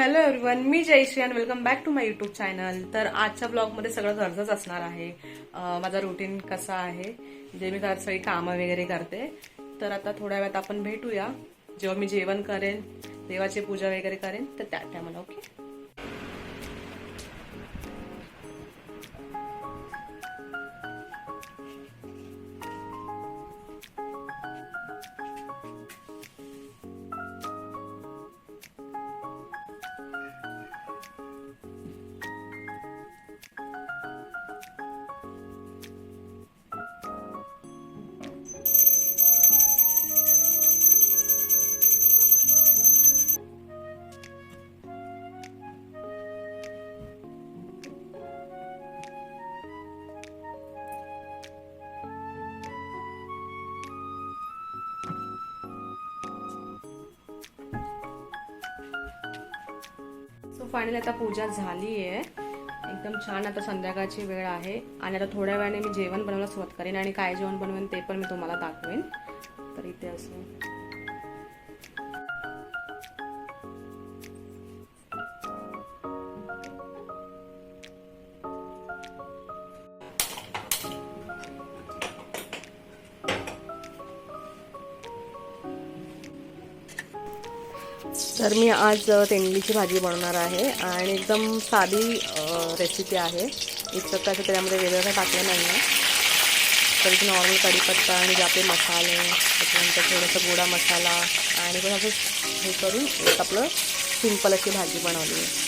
Hello everyone, मी जयश्री आणि welcome back to my YouTube channel. तर आजच्या ब्लॉगमध्ये सगळं घरचंच असणार आहे. माझा रुटीन कसा आहे, जे मी घरात सगळी कामं वगैरे करते. तर आता थोड्या वेळात आपण भेटूया. जेव्हा मी जेवण करेन, देवाची पूजा वगैरे करेन, तर त्या टायमाला. ओके. सो फायनली आता पूजा झाली आहे. एकदम छान. आता संध्याकाळची वेळ आहे आणि आता थोड्या वेळाने मी जेवण बनवायला सुरुवात करेन आणि काय जेवण बनवेन ते पण मी तुम्हाला दाखवेन. तर इथे असं तर मी आज तेंडलीची भाजी बनवणार आहे आणि एकदम साधी रेसिपी आहे. इतकं काय त्याच्यामध्ये वेगळं काय टाकलं नाही आहे. तर इथे नॉर्मल कढीपत्ता आणि जे आपले मसाले, त्याच्यानंतर थोडंसं गोडा मसाला आणि पण असं हे करून एक आपलं सिंपल अशी भाजी बनवली आहे.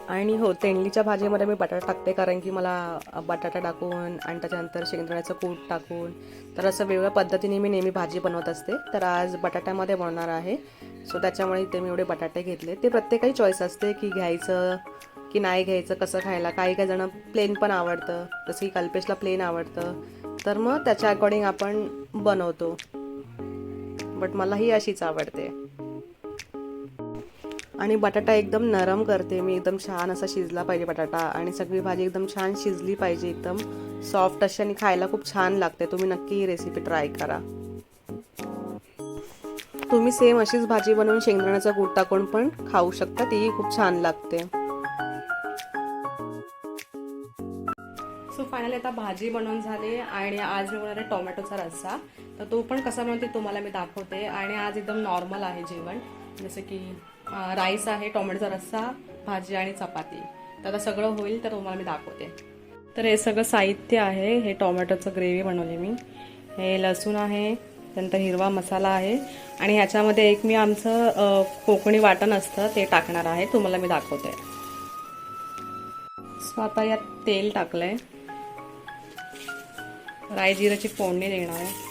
आणि हो, तेंडलीच्या भाजीमध्ये मी बटाटा टाकते कारण की मला बटाटा टाकून आणि त्याच्यानंतर शेंगदाण्याचं कूट टाकून तर असं वेगळ्या पद्धतीने मी नेहमी भाजी बनवत असते. तर आज बटाट्यामध्ये बनवणार आहे. सो त्याच्यामुळे इथे मी एवढे बटाटे घेतले. ते प्रत्येकाची चॉईस असते की घ्यायचं की नाही घ्यायचं, कसं खायला. काही काही जण प्लेन पण आवडतं, जसं की कल्पेशला प्लेन आवडतं. तर मग त्याच्या अकॉर्डिंग आपण बनवतो. बट मला ही अशीच आवडते. आणि बटाटा एकदम नरम करते मी. एकदम छान असा शिजला पाहिजे बटाटा आणि सगळी भाजी एकदम छान शिजली पाहिजे, एकदम सॉफ्ट अशी आणि खायला खूप छान लागते. तुम्ही नक्की ही रेसिपी ट्राय करा. तुम्ही सेम अशीच भाजी बनवून शेंगदाण्याचा कूट टाकून पण खाऊ शकता, तीही खूप छान लागते. सो फायनली आता भाजी बनवून झाली आणि आज मी बनवणार आहे टोमॅटोचा रस्सा. तर तो पण कसा बनवते तुम्हाला मी दाखवते. आणि आज एकदम नॉर्मल आहे जेवण, जसं की राईस आहे, टोमॅटोचा रस्सा, भाजी आणि चपाती. तर आता सगळं होईल तर तुम्हाला मी दाखवते. तर हे सगळं साहित्य आहे. हे टोमॅटोचं ग्रेव्ही बनवली मी. हे लसूण आहे, त्यानंतर हिरवा मसाला आहे आणि ह्याच्यामध्ये एक मी आमचं कोकणी वाटण असतं ते टाकणार आहे, तुम्हाला मी दाखवते. सो आता यात तेल टाकलंय, राई जिऱ्याची फोडणी देणार आहे.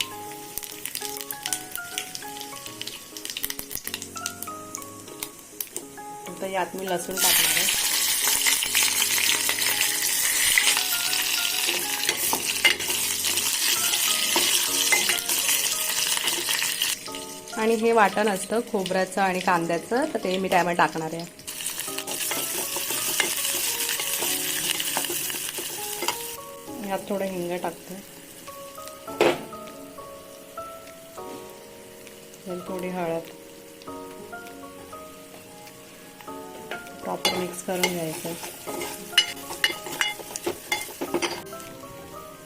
तर यात मी लसूण टाकणार आहे. आणि हे वाटण असतं खोबऱ्याचं आणि कांद्याचं, तर ते मी त्यामध्ये टाकणार आहे. यात थोडं हिंग टाकते, थोडी हळद. प्रॉपर मिक्स करून घ्यायचं.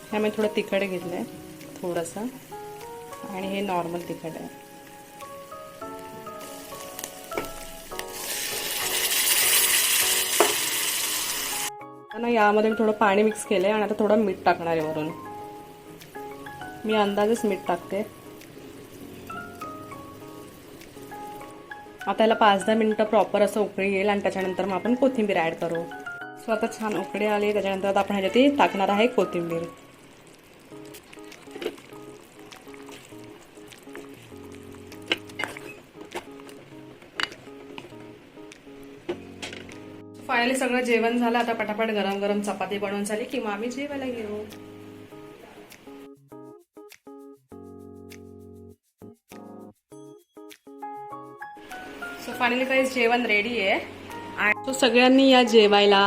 ह्यामध्ये थोडं तिखट घेतलंय, थोडंसं, आणि हे नॉर्मल तिखट आहे. ना यामध्ये मी थोडं पाणी मिक्स केलंय आणि आता थोडं मीठ टाकणार आहे वरून. मी अंदाजेच मीठ टाकते. आता याला 5-10 मिनिटं प्रॉपर असं उकळी येईल आणि त्याच्यानंतर मग आपण कोथिंबीर ऍड करू. सो आता छान उकळी आली, त्याच्यानंतर आपण ह्याच्यात टाकणार आहे कोथिंबीर. फायनली सगळं जेवण झालं. आता पटापट गरम गरम चपाती बनवून झाली की मग आम्ही जेवायला घेऊ. सो फायनली काही जेवण रेडी आहे. सो सगळ्यांनी या जेवायला.